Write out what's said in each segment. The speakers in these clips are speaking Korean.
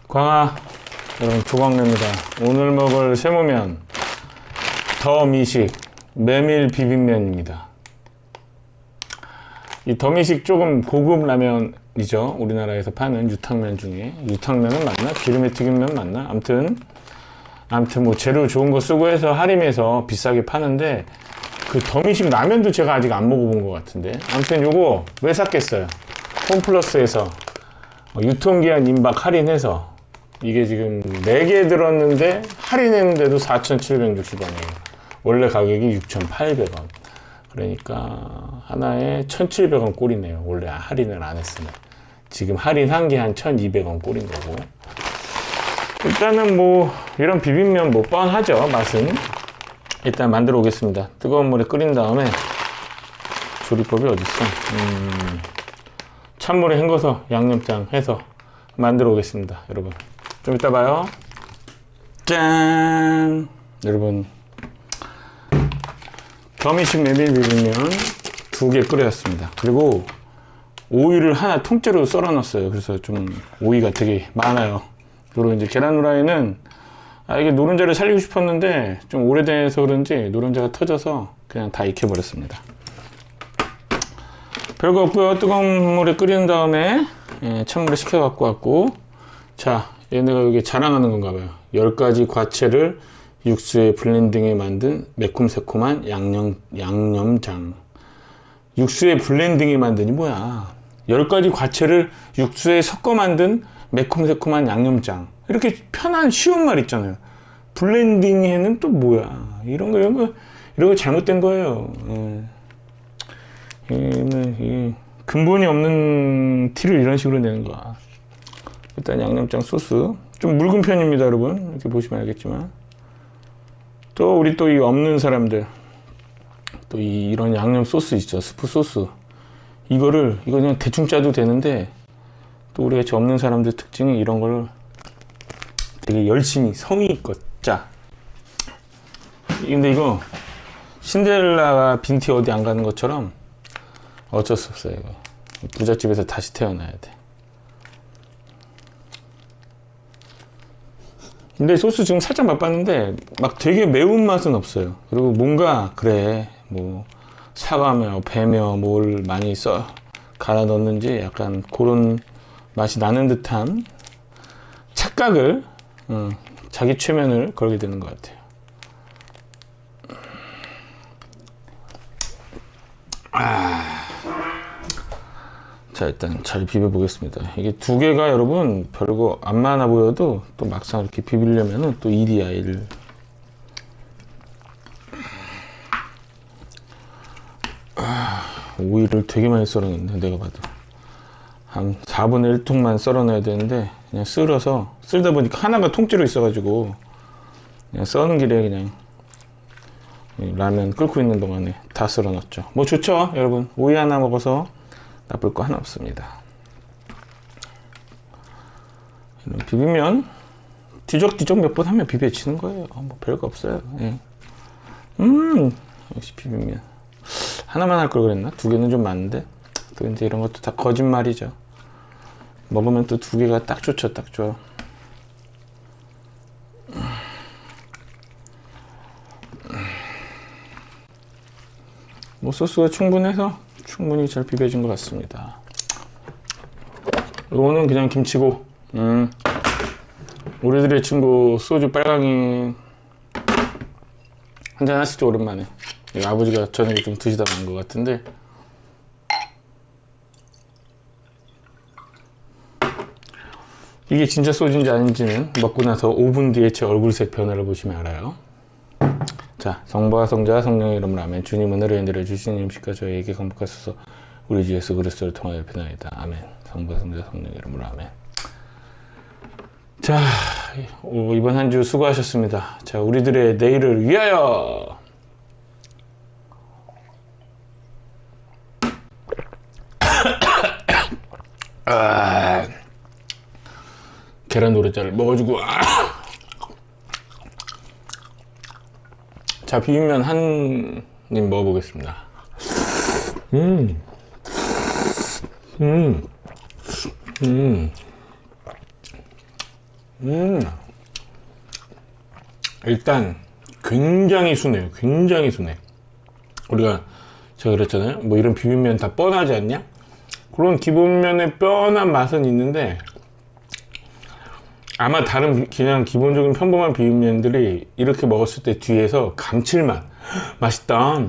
광아, 여러분 조광래입니다. 오늘 먹을 세모면 더미식 메밀 비빔면입니다. 이 더미식 조금 고급 라면이죠. 우리나라에서 파는 유탕면 중에. 유탕면은 맞나? 기름에 튀김면 맞나? 아무튼 뭐 재료 좋은 거 쓰고 해서 할인해서 비싸게 파는데, 그 더미식 라면도 제가 아직 안 먹어본 것 같은데. 아무튼 요거 왜 샀겠어요? 홈플러스에서 유통기한 임박 할인해서 이게 지금 4개 들었는데 할인했는데도 4,760원이에요. 원래 가격이 6,800원. 그러니까 하나에 1,700원 꼴이네요. 원래 할인을 안 했으면. 지금 할인한 게 한 1,200원 꼴인 거고. 일단은 뭐 이런 비빔면 뭐 뻔하죠, 맛은. 일단 만들어 오겠습니다. 뜨거운 물에 끓인 다음에, 조리법이 어딨어? 찬물에 헹궈서 양념장 해서 만들어 오겠습니다. 여러분 좀 이따 봐요. 짠! 여러분, 더미식 메밀 비빔면 2개 끓였습니다. 그리고 오이를 하나 통째로 썰어 놨어요. 그래서 좀 오이가 되게 많아요. 그리고 이제 계란 후라이는 이게 노른자를 살리고 싶었는데 좀 오래돼서 그런지 노른자가 터져서 그냥 다 익혀버렸습니다. 별거 없고요. 뜨거운 물에 끓인 다음에 찬물에 식혀 갖고 왔고, 자, 얘네가 여기 자랑하는 건가 봐요. 10가지 과채를 육수에 블렌딩해 만든 매콤새콤한 양념장. 육수에 블렌딩해 만드니 뭐야? 10가지 과채를 육수에 섞어 만든 매콤새콤한 양념장. 이렇게 편한 쉬운 말 있잖아요. 블렌딩해는 또 뭐야? 이런 거 잘못된 거예요. 근본이 없는 티를 이런 식으로 내는 거야. 일단 양념장 소스 좀 묽은 편입니다, 여러분. 이렇게 보시면 알겠지만. 또 우리 또 이 없는 사람들, 또 이런 양념 소스 있죠, 스프 소스. 이거 그냥 대충 짜도 되는데, 또 우리가 저 없는 사람들 특징이 이런 걸 되게 열심히 성의껏 짜. 근데 이거 신데렐라가 빈티 어디 안 가는 것처럼 어쩔 수 없어요. 이거 부잣집에서 다시 태어나야 돼. 근데 소스 지금 살짝 맛봤는데 막 되게 매운 맛은 없어요. 그리고 뭔가 그래 뭐 사과며 배며 뭘 많이 갈아 넣었는지 약간 그런 맛이 나는 듯한 착각을, 자기 최면을 걸게 되는 것 같아요. 자, 일단 잘 비벼 보겠습니다. 이게 2개가 여러분 별거 안 많아 보여도 또 막상 이렇게 비비려면은 또 일이야, 일. 오이를 되게 많이 썰었는데, 내가 봐도 한 4분의 1통만 썰어놔야 되는데 그냥 쓸다 보니까 하나가 통째로 있어가지고 그냥 써는 길에 그냥 라면 끓고 있는 동안에 다 썰어놨죠. 뭐 좋죠, 여러분. 오이 하나 먹어서 나쁠 거 하나 없습니다. 비비면 뒤적뒤적 몇 번 하면 비벼지는 거예요. 뭐 별거 없어요. 예. 역시 비빔면 하나만 할 걸 그랬나? 2개는 좀 많은데. 또 이제 이런 것도 다 거짓말이죠. 먹으면 또 2개가 딱 좋죠, 딱 좋아. 뭐 소스가 충분해서 충분히 잘 비벼진 것 같습니다. 이거는 그냥 김치고, 우리들의 친구 소주 빨강이 한잔 하시죠, 오랜만에. 아버지가 저녁에 좀 드시다 간 것 같은데, 이게 진짜 소주인지 아닌지는 먹고 나서 5분 뒤에 제 얼굴색 변화를 보시면 알아요. 자, 성부와 성자와 성령의 이름으로 아멘. 주님 은혜를 내려 주시는 음식과 저희에게 건복하소서. 우리 주 예수 그리스도를 통하여 변화이다. 아멘. 성부와 성자 성령의 이름으로 아멘. 자, 이번 한 주 수고하셨습니다. 자, 우리들의 내일을 위하여. 계란 노른자를 먹어주고. 자, 비빔면 한 입 먹어보겠습니다. 일단 굉장히 순해요. 굉장히 순해. 우리가 제가 그랬잖아요. 뭐 이런 비빔면 다 뻔하지 않냐? 그런 기본면의 뻔한 맛은 있는데 아마 다른 그냥 기본적인 평범한 비빔면들이 이렇게 먹었을 때 뒤에서 감칠맛, 맛있다,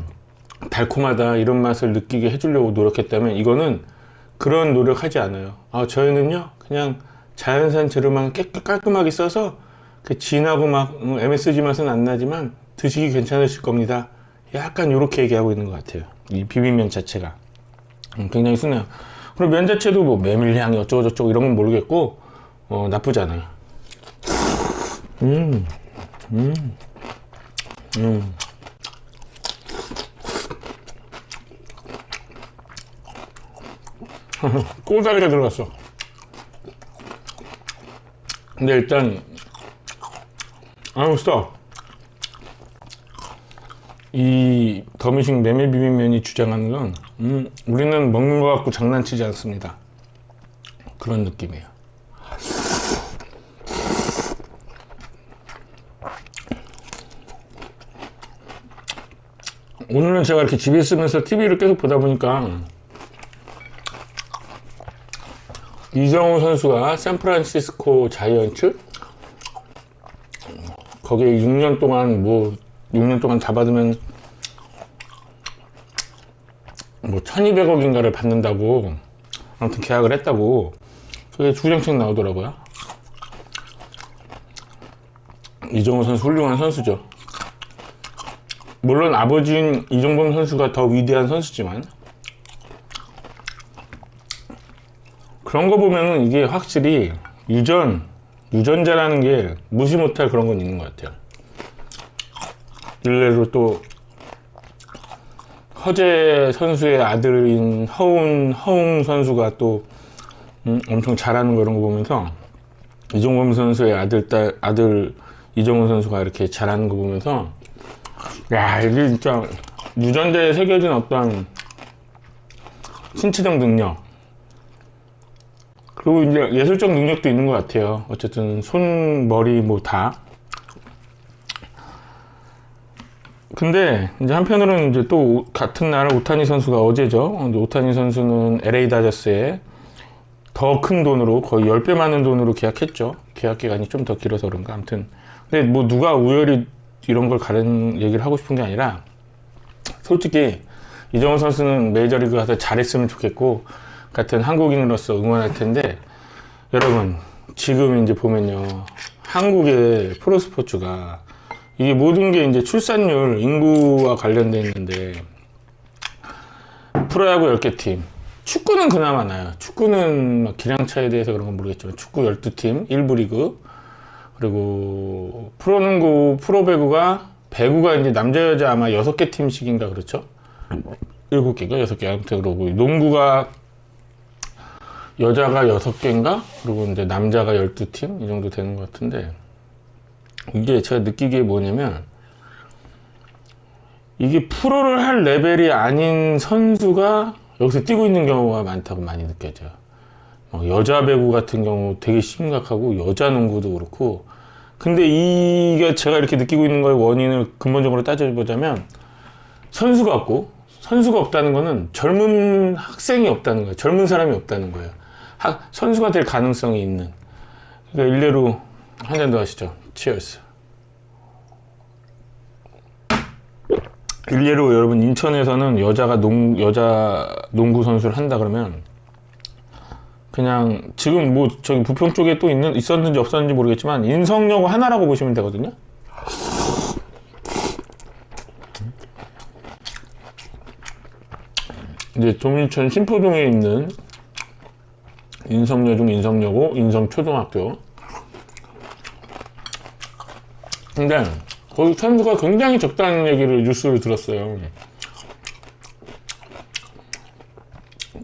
달콤하다 이런 맛을 느끼게 해주려고 노력했다면 이거는 그런 노력하지 않아요. 저희는요 그냥 자연산 재료만 깔끔하게 써서 그 진하고 막 MSG 맛은 안 나지만 드시기 괜찮으실 겁니다. 약간 이렇게 얘기하고 있는 것 같아요. 이 비빔면 자체가 굉장히 순해요. 그리고 면 자체도 뭐 메밀향이 어쩌고저쩌고 이런 건 모르겠고 나쁘지 않아요. 꼬다리가 들어갔어. 근데 일단 맛있어. 이 더미식 메밀 비빔면이 주장하는 건 우리는 먹는 거 갖고 장난치지 않습니다. 그런 느낌이에요. 오늘은 제가 이렇게 집에 있으면서 TV를 계속 보다 보니까 이정우 선수가 샌프란시스코 자이언츠 거기에 6년 동안 잡아두면 뭐 1200억인가를 받는다고 아무튼 계약을 했다고 그게 주정책 나오더라고요. 이정우 선수 훌륭한 선수죠. 물론 아버지인 이종범 선수가 더 위대한 선수지만 그런 거 보면은 이게 확실히 유전자라는 게 무시 못할 그런 건 있는 것 같아요. 일례로 또 허재 선수의 아들인 허웅 선수가 또 엄청 잘하는 거 이런 거 보면서 이종범 선수의 아들 이정우 선수가 이렇게 잘하는 거 보면서 야 이게 진짜 유전자에 새겨진 어떤 신체적 능력 그리고 이제 예술적 능력도 있는 것 같아요. 어쨌든 손, 머리 뭐 다. 근데 이제 한편으로는 이제 또 같은 날 오타니 선수가 어제죠. 오타니 선수는 LA 다저스에 더 큰 돈으로 거의 10배 많은 돈으로 계약했죠. 계약 기간이 좀 더 길어서 그런가. 아무튼 근데 뭐 누가 우열이 이런 걸 가른 얘기를 하고 싶은 게 아니라 솔직히 이정우 선수는 메이저리그 가서 잘했으면 좋겠고 같은 한국인으로서 응원할 텐데 여러분 지금 이제 보면요 한국의 프로스포츠가 이게 모든 게 이제 출산율 인구와 관련돼 있는데 프로야구 10개 팀 축구는 그나마 나요. 축구는 막 기량차에 대해서 그런 건 모르겠지만 축구 12팀 1부 리그 그리고 프로농구 프로배구가 이제 남자 여자 아마 6개 팀씩인가 그렇죠? 7개인가 6개 아무튼 그러고 농구가 여자가 6개인가? 그리고 이제 남자가 12팀? 이 정도 되는 것 같은데 이게 제가 느끼기에 뭐냐면 이게 프로를 할 레벨이 아닌 선수가 여기서 뛰고 있는 경우가 많다고 많이 느껴져요. 여자 배구 같은 경우 되게 심각하고 여자 농구도 그렇고 근데 이게 제가 이렇게 느끼고 있는 거의 원인을 근본적으로 따져보자면 선수가 없다는 거는 젊은 학생이 없다는 거예요. 젊은 사람이 없다는 거예요. 선수가 될 가능성이 있는. 그러니까 일례로 한 잔 더 하시죠. 치얼스. 일례로 여러분 인천에서는 여자 농구 선수를 한다 그러면 그냥 지금 뭐 저기 부평 쪽에 또 있었는지 없었는지 모르겠지만 인성여고 하나라고 보시면 되거든요. 이제 동인천 신포동에 있는 인성여중, 인성여고, 인성초등학교. 근데 거기 선수가 굉장히 적다는 얘기를 뉴스를 들었어요.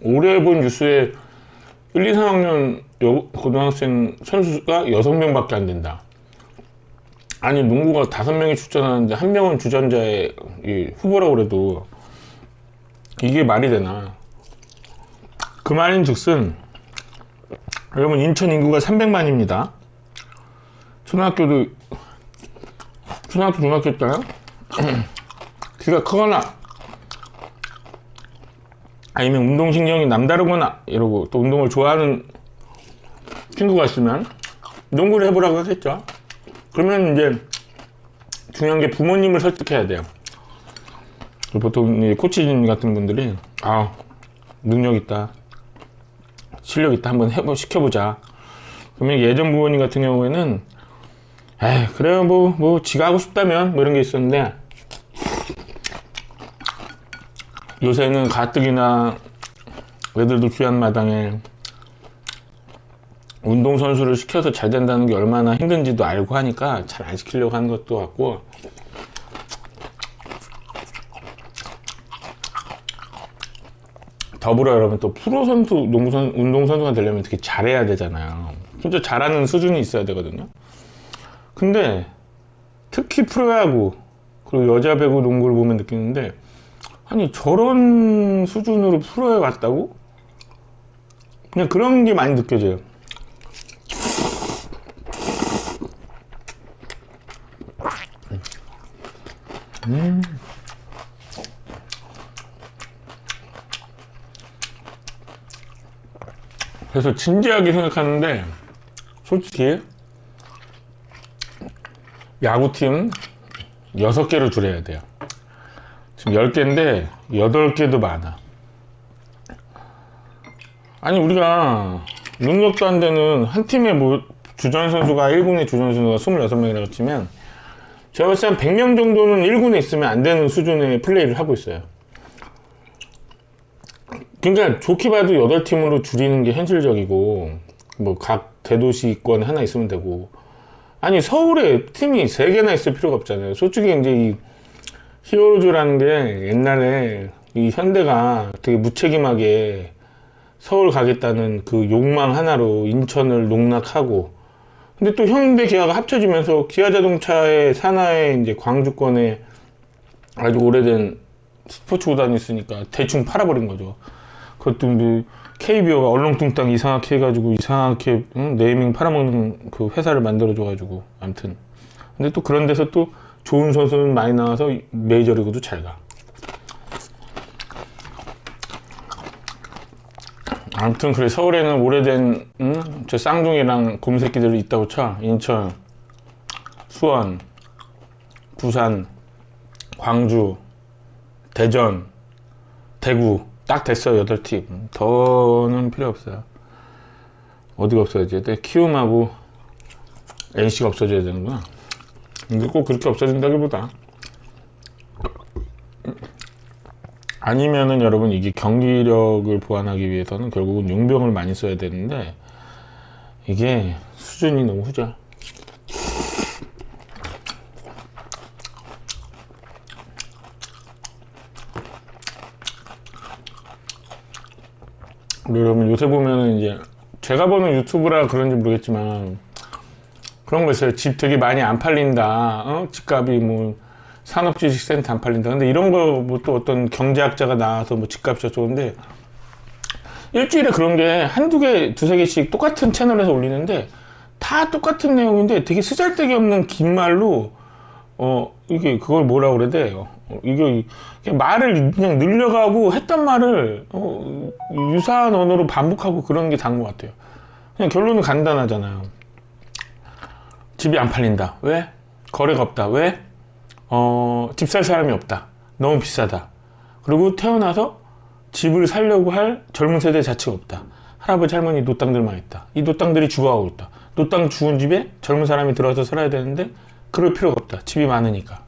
올해 본 뉴스에 1, 2, 3학년 고등학생 선수가 6명밖에 안 된다. 아니 농구가 5명이 출전하는데 1명은 주전자의 후보라고 그래도 이게 말이 되나. 그 말인 즉슨 여러분 인천 인구가 300만입니다. 초등학교, 중학교 때 키가 크거나 아니면 운동신경이 남다르거나 이러고 또 운동을 좋아하는 친구가 있으면 농구를 해보라고 하겠죠. 그러면 이제 중요한 게 부모님을 설득해야 돼요. 보통 코치진 같은 분들이 능력 있다, 실력 있다, 한번 시켜보자. 그러면 예전 부모님 같은 경우에는 그래요, 뭐 지가 하고 싶다면 뭐 이런 게 있었는데, 요새는 가뜩이나 애들도 귀한 마당에 운동선수를 시켜서 잘 된다는 게 얼마나 힘든지도 알고 하니까 잘 안 시키려고 하는 것도 같고, 더불어 여러분 또 프로선수, 운동선수가 되려면 되게 잘해야 되잖아요. 진짜 잘하는 수준이 있어야 되거든요. 근데 특히 프로야구 그리고 여자 배구 농구를 보면 느끼는데, 아니 저런 수준으로 프로에 왔다고? 그냥 그런 게 많이 느껴져요. 그래서 진지하게 생각하는데, 솔직히 야구팀 6개로 줄여야 돼요. 지금 10개인데 8개도 많아. 아니 우리가 능력도 안 되는 한 팀에 주전 선수가 1군에 주전 선수가 26명이라고 치면, 제가 봤을 때 한 100명 정도는 1군에 있으면 안 되는 수준의 플레이를 하고 있어요. 그러니까 좋게 봐도 8팀으로 줄이는 게 현실적이고, 뭐 각 대도시권 하나 있으면 되고, 아니 서울에 팀이 3개나 있을 필요가 없잖아요. 솔직히 이제 이 히어로즈라는 게 옛날에 이 현대가 되게 무책임하게 서울 가겠다는 그 욕망 하나로 인천을 농락하고, 근데 또 현대 기아가 합쳐지면서 기아자동차의 산하에 이제 광주권에 아주 오래된 스포츠 구단이 있으니까 대충 팔아버린 거죠. 그것도 뭐 KBO가 얼렁뚱땅 이상하게 해가지고 이상하게 네이밍 팔아먹는 그 회사를 만들어줘가지고, 아무튼 근데 또 그런 데서 또 좋은 선수는 많이 나와서 메이저리그도 잘 가. 아무튼 그래, 서울에는 오래된 저 쌍둥이랑 곰새끼들이 있다고 쳐. 인천, 수원, 부산, 광주, 대전, 대구 딱 됐어요. 8팀. 더는 필요 없어요. 어디가 없어야지? 키움하고 NC가 없어져야 되는구나. 근데 꼭 그렇게 없어진다기보다, 아니면은 여러분 이게 경기력을 보완하기 위해서는 결국은 용병을 많이 써야 되는데, 이게 수준이 너무 후져. 여러분 요새 보면은 이제 제가 보는 유튜브라 그런지 모르겠지만 그런 거 있어요. 집 되게 많이 안 팔린다. 집값이 뭐 산업주식센터 안 팔린다. 근데 이런 거 뭐 또 어떤 경제학자가 나와서 뭐 집값이 좋은데, 일주일에 그런 게 한두 개, 두세 개씩 똑같은 채널에서 올리는데 다 똑같은 내용인데 되게 쓰잘데기 없는 긴 말로 이게 그걸 뭐라고 그래야 돼요. 이게 그냥 말을 그냥 늘려가고 했던 말을 유사한 언어로 반복하고 그런 게 다인 것 같아요. 그냥 결론은 간단하잖아요. 집이 안 팔린다. 왜? 거래가 없다. 왜? 집 살 사람이 없다. 너무 비싸다. 그리고 태어나서 집을 살려고 할 젊은 세대 자체가 없다. 할아버지 할머니 노땅들만 있다. 이 노땅들이 죽어가고 있다. 노땅 죽은 집에 젊은 사람이 들어와서 살아야 되는데 그럴 필요가 없다. 집이 많으니까.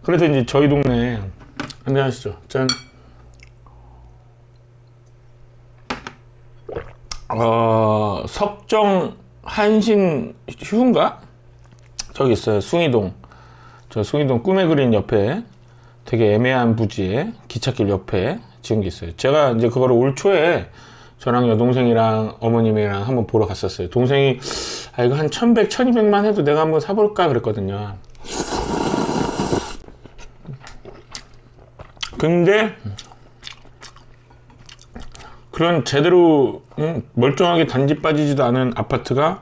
그래서 이제 저희 동네에, 안녕하시죠. 짠. 석정 한신 휴인가? 저기 있어요. 숭이동. 저 숭이동 꿈의 그린 옆에 되게 애매한 부지에 기찻길 옆에 지은 게 있어요. 제가 이제 그거를 올 초에 저랑 여동생이랑 어머님이랑 한번 보러 갔었어요. 동생이 이거 한 1100, 1200만 해도 내가 한번 사볼까 그랬거든요. 근데 그런 제대로 멀쩡하게 단지 빠지지도 않은 아파트가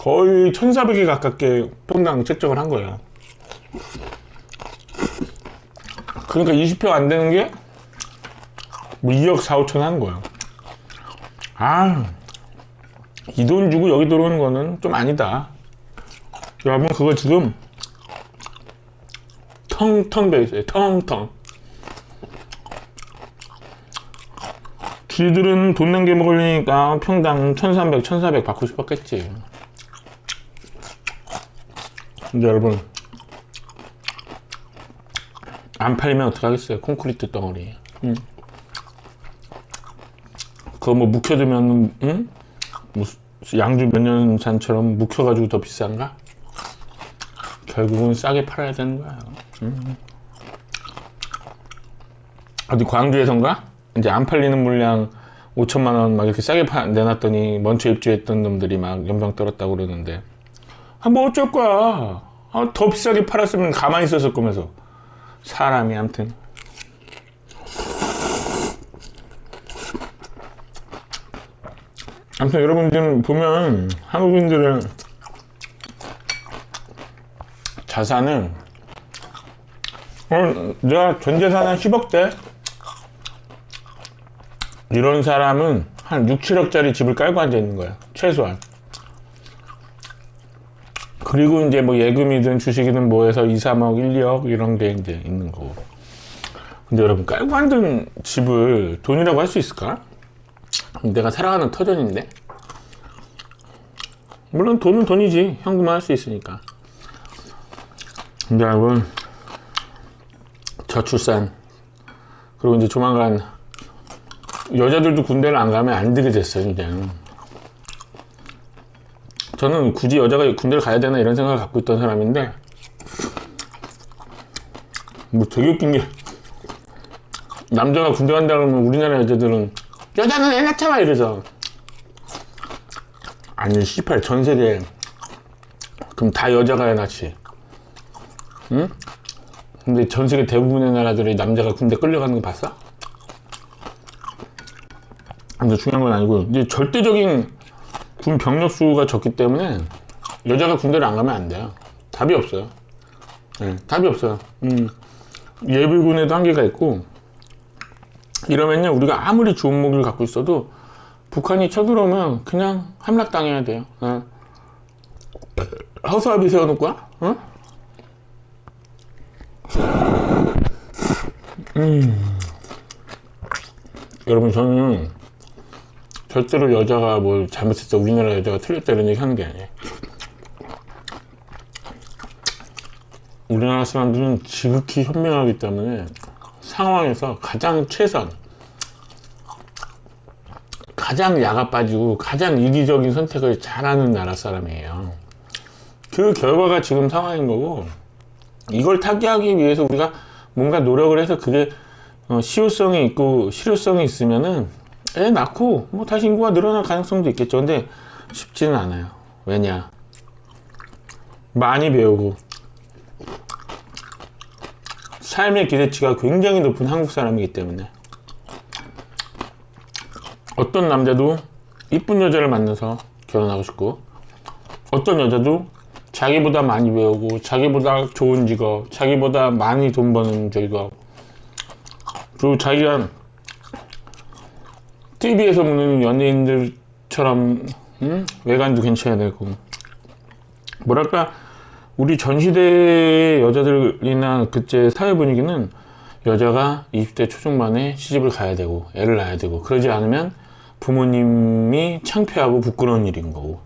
거의 1,400에 가깝게 평당 책정을 한 거예요. 그러니까 20평 안 되는 게 뭐 2억 4, 5천 하는 거예요. 이 돈 주고 여기 들어오는 거는 좀 아니다. 여러분, 그거 지금 텅텅 배 있어요. 텅텅. 쥐들은 돈 낸 게 먹으려니까 평당 1,300, 1,400 받고 싶었겠지. 근데 여러분, 안 팔리면 어떡하겠어요? 콘크리트 덩어리. 그거 뭐 묵혀두면, 뭐 양주 몇 년 산처럼 묵혀가지고 더 비싼가? 결국은 싸게 팔아야 되는 거야. 어디 광주에선가? 이제 안 팔리는 물량 5천만 원 막 이렇게 싸게 내놨더니 먼저 입주했던 놈들이 막 연병 떨었다고 그러는데, 뭐 어쩔 거야. 더 비싸게 팔았으면 가만히 있었을 거면서. 사람이 암튼. 아무튼 여러분들 보면 한국인들은 자산은 내가 전 재산 한 10억대 이런 사람은 한 6, 7억짜리 집을 깔고 앉아 있는 거야, 최소한. 그리고 이제 뭐 예금이든 주식이든 뭐 해서 2, 3억, 1, 2억 이런 게 이제 있는 거고. 근데 여러분, 깔고 앉은 집을 돈이라고 할 수 있을까? 내가 살아가는 터전인데? 물론 돈은 돈이지. 현금화 할 수 있으니까. 근데 여러분, 저출산, 그리고 이제 조만간 여자들도 군대를 안 가면 안 되게 됐어요, 이제. 저는 굳이 여자가 군대를 가야 되나 이런 생각을 갖고 있던 사람인데, 뭐 되게 웃긴 게, 남자가 군대 간다 그러면 우리나라 여자들은 여자는 애 낳잖아 이래서. 아니 씨발, 전 세계 그럼 다 여자가 애 낳지, 응? 근데 전 세계 대부분의 나라들이 남자가 군대 끌려가는 거 봤어? 근데 중요한 건 아니고, 이제 절대적인 군 병력 수가 적기 때문에 여자가 군대를 안 가면 안 돼요. 답이 없어요. 네, 답이 없어요. 예비군에도 한계가 있고, 이러면요, 우리가 아무리 좋은 무기를 갖고 있어도 북한이 쳐들어오면 그냥 함락당해야 돼요. 허수아비 세워놓을 거야? 어? 여러분, 저는 절대로 여자가 뭘 잘못했어, 우리나라 여자가 틀렸다 이런 얘기 하는 게 아니에요. 우리나라 사람들은 지극히 현명하기 때문에 상황에서 가장 최선, 가장 야가 빠지고 가장 이기적인 선택을 잘하는 나라 사람이에요. 그 결과가 지금 상황인 거고, 이걸 타개하기 위해서 우리가 뭔가 노력을 해서 그게 실효성이 있고 실효성이 있으면은 애 낳고 뭐 다시 인구가 늘어날 가능성도 있겠죠. 근데 쉽지는 않아요. 왜냐? 많이 배우고 삶의 기대치가 굉장히 높은 한국 사람이기 때문에. 어떤 남자도 이쁜 여자를 만나서 결혼하고 싶고, 어떤 여자도 자기보다 많이 배우고 자기보다 좋은 직업, 자기보다 많이 돈 버는 직업, 그리고 자기가 TV에서 보는 연예인들처럼 외관도 괜찮아야 되고, 뭐랄까, 우리 전 시대의 여자들이나 그때 사회 분위기는 여자가 20대 초중반에 시집을 가야 되고 애를 낳아야 되고, 그러지 않으면 부모님이 창피하고 부끄러운 일인 거고,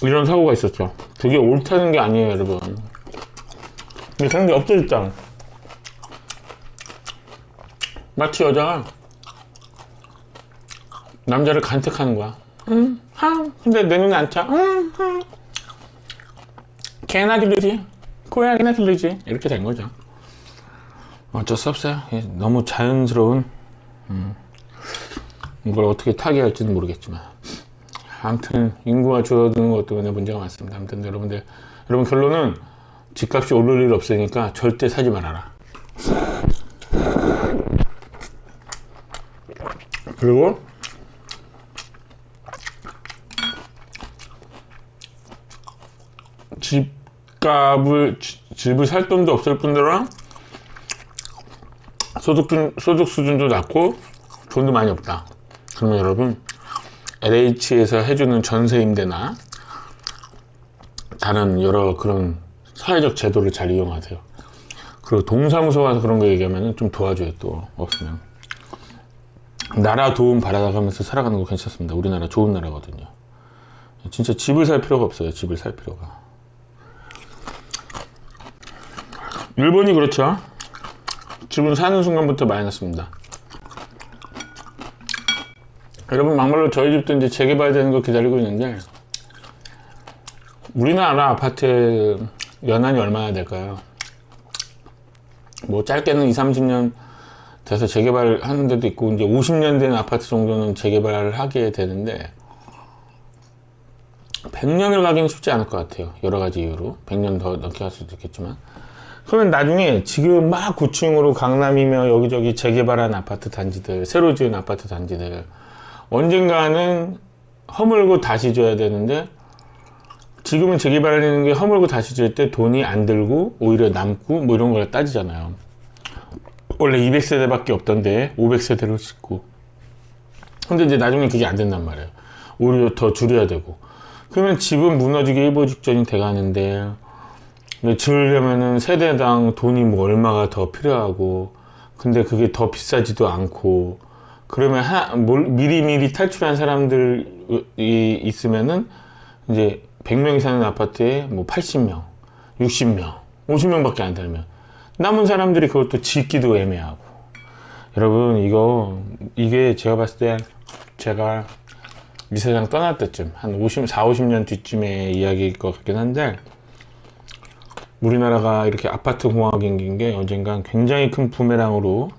이런 사고가 있었죠. 그게 옳다는 게 아니에요, 여러분. 근데 그런 게 없어졌잖아. 마치 여자가 남자를 간택하는 거야. 근데 내 눈에 안 차. 개나 들리지, 고양이나 들리지, 이렇게 된 거죠. 어쩔 수 없어요. 너무 자연스러운 이걸 어떻게 타개할지는 모르겠지만, 아무튼 인구가 줄어드는 것 때문에 문제가 많습니다. 아무튼 여러분 결론은 집값이 오를 일 없으니까 절대 사지 말아라. 그리고 집을 살 돈도 없을 뿐더러 소득 수준도 낮고 돈도 많이 없다. 그러면 여러분 LH에서 해주는 전세 임대나 다른 여러 그런 사회적 제도를 잘 이용하세요. 그리고 동사무소 와서 그런 거 얘기하면 좀 도와줘요. 또 없으면 나라 도움 받아가면서 살아가는 거 괜찮습니다. 우리나라 좋은 나라거든요. 진짜 집을 살 필요가 없어요. 집을 살 필요가. 일본이 그렇죠. 집은 사는 순간부터 마이너스입니다. 여러분 막말로 저희 집도 이제 재개발되는 거 기다리고 있는데 우리나라 아파트 연한이 얼마나 될까요? 뭐 짧게는 20-30년 돼서 재개발하는 데도 있고 이제 50년 된 아파트 정도는 재개발을 하게 되는데 100년을 가기는 쉽지 않을 것 같아요. 여러 가지 이유로 100년 더 넘게 할 수도 있겠지만 그러면 나중에 지금 막 고층으로 강남이며 여기저기 재개발한 아파트 단지들, 새로 지은 아파트 단지들 언젠가는 허물고 다시 줘야 되는데 지금은 재개발하는 게 허물고 다시 줄 때 돈이 안 들고 오히려 남고 뭐 이런 걸 따지잖아요. 원래 200세대밖에 없던데 500세대로 짓고 근데 이제 나중에 그게 안 된단 말이에요. 오히려 더 줄여야 되고 그러면 집은 무너지기 일보 직전이 돼가는데 지으려면은 세대당 돈이 뭐 얼마가 더 필요하고 근데 그게 더 비싸지도 않고 그러면 미리미리 탈출한 사람들이 있으면은 이제 100명이 사는 아파트에 뭐 80명, 60명, 50명밖에 안 살면 남은 사람들이 그것도 짓기도 애매하고 여러분 이게 제가 봤을 때 제가 이 세상 떠날 때쯤 한 50년 뒤쯤의 이야기일 것 같긴 한데 우리나라가 이렇게 아파트 공학인 게 언젠간 굉장히 큰 부메랑으로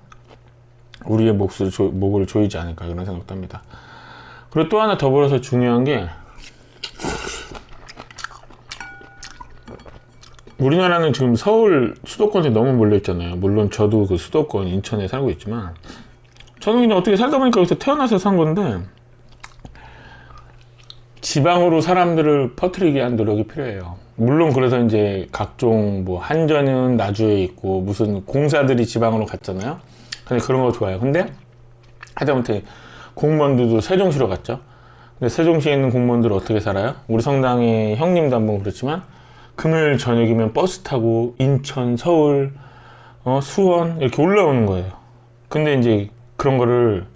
우리의 목을 조이지 않을까 이런 생각도 합니다. 그리고 또 하나 더불어서 중요한 게 우리나라는 지금 서울 수도권에 너무 몰려 있잖아요. 물론 저도 그 수도권 인천에 살고 있지만 저는 그냥 어떻게 살다 보니까 여기서 태어나서 산 건데 지방으로 사람들을 퍼뜨리기 위한 노력이 필요해요. 물론 그래서 이제 각종 뭐 한전은 나주에 있고 무슨 공사들이 지방으로 갔잖아요. 근데 그런 거 좋아요. 근데 하다못해 공무원들도 세종시로 갔죠. 근데 세종시에 있는 공무원들은 어떻게 살아요? 우리 성당의 형님도 한번 그렇지만 금요일 저녁이면 버스 타고 인천, 서울, 수원 이렇게 올라오는 거예요. 근데 이제 그런 거를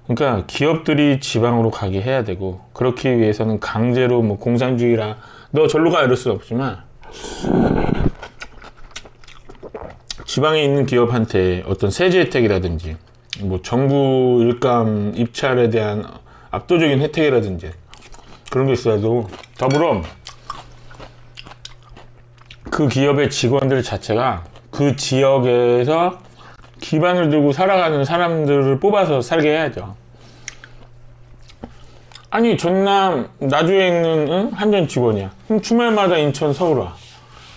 그러니까 기업들이 지방으로 가게 해야 되고 그렇기 위해서는 강제로 뭐 공산주의라 너 절로 가 이럴 수는 없지만 지방에 있는 기업한테 어떤 세제 혜택이라든지 뭐 정부 일감 입찰에 대한 압도적인 혜택이라든지 그런 게 있어야도 더불어 그 기업의 직원들 자체가 그 지역에서 기반을 들고 살아가는 사람들을 뽑아서 살게 해야죠. 아니 전남 나주에 있는 한전 직원이야. 그럼 주말마다 인천 서울 와.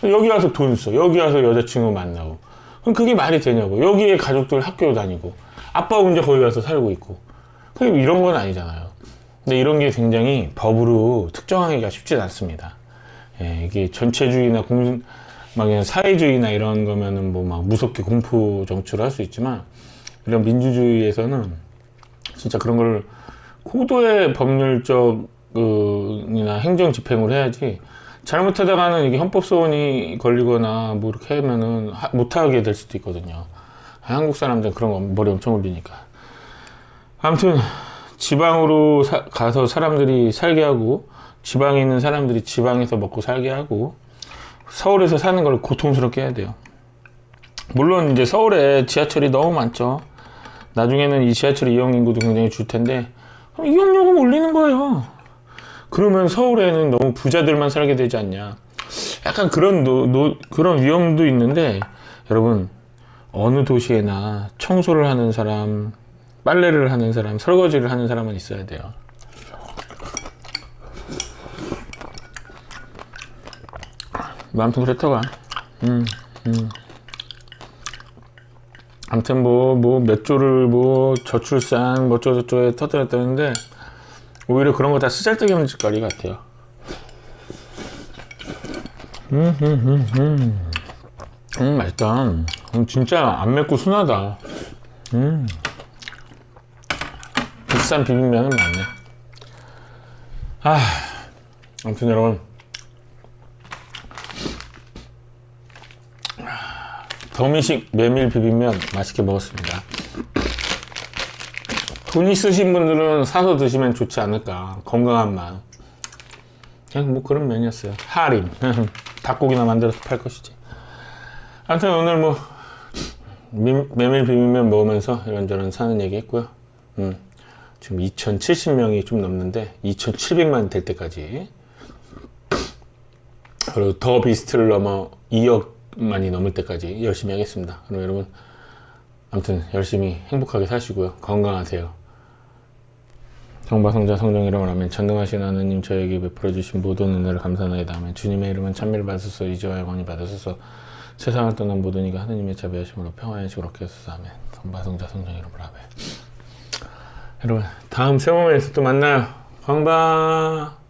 여기 와서 돈 써. 여기 와서 여자친구 만나고. 그럼 그게 말이 되냐고. 여기에 가족들 학교 다니고 아빠 혼자 거기 가서 살고 있고. 그럼 이런 건 아니잖아요. 근데 이런 게 굉장히 법으로 특정하기가 쉽지 않습니다. 예, 이게 전체주의나 막 사회주의나 이런 거면은 뭐 막 무섭게 공포 정치를 할 수 있지만 이런 민주주의에서는 진짜 그런 걸 고도의 법률적 이나 행정 집행을 해야지 잘못하다가는 이게 헌법소원이 걸리거나 뭐 이렇게 하면은 못하게 될 수도 있거든요. 한국 사람들은 그런 거 머리 엄청 올리니까. 아무튼 지방으로 가서 사람들이 살게 하고 지방에 있는 사람들이 지방에서 먹고 살게 하고 서울에서 사는 걸 고통스럽게 해야 돼요. 물론 이제 서울에 지하철이 너무 많죠. 나중에는 이 지하철 이용 인구도 굉장히 줄 텐데 이용요금 올리는 거예요. 그러면 서울에는 너무 부자들만 살게 되지 않냐. 약간 그런 그런 위험도 있는데 여러분 어느 도시에나 청소를 하는 사람, 빨래를 하는 사람, 설거지를 하는 사람은 있어야 돼요. 아무튼 그렇다고. 아무튼 뭐 몇 조를 뭐 저출산 뭐 저저저에 터뜨렸다는데 오히려 그런 거 다 쓰잘데기 없는 짓거리 같아요. 맛있다. 진짜 안 맵고 순하다. 비싼 비빔면은 맞네. 아무튼 여러분, 더미식 메밀 비빔면 맛있게 먹었습니다. 돈 있으신 분들은 사서 드시면 좋지 않을까. 건강한 맛. 그냥 뭐 그런 면이었어요. 할인. 닭고기나 만들어서 팔 것이지. 아무튼 오늘 뭐 메밀 비빔면 먹으면서 이런저런 사는 얘기 했고요. 지금 2070명이 좀 넘는데 2700만 될 때까지, 그리고 더 비스트를 넘어 2억만이 넘을 때까지 열심히 하겠습니다. 그럼 여러분 아무튼 열심히 행복하게 사시고요. 건강하세요. 성바성자 성령이라고 하면 전능하신 하느님 저에게 베풀어주신 모든 은혜를 감사하나이다. 아멘. 주님의 이름은 찬미를 받으소서. 이제와 영원히 받으소서. 세상을 떠난 모든 이가 하느님의 자비하심으로 평화의 식으로 얻게 하소서. 아멘. 성바성자 성령 이름으로 아멘. 여러분 다음 세모멘에서 또 만나요. 광바.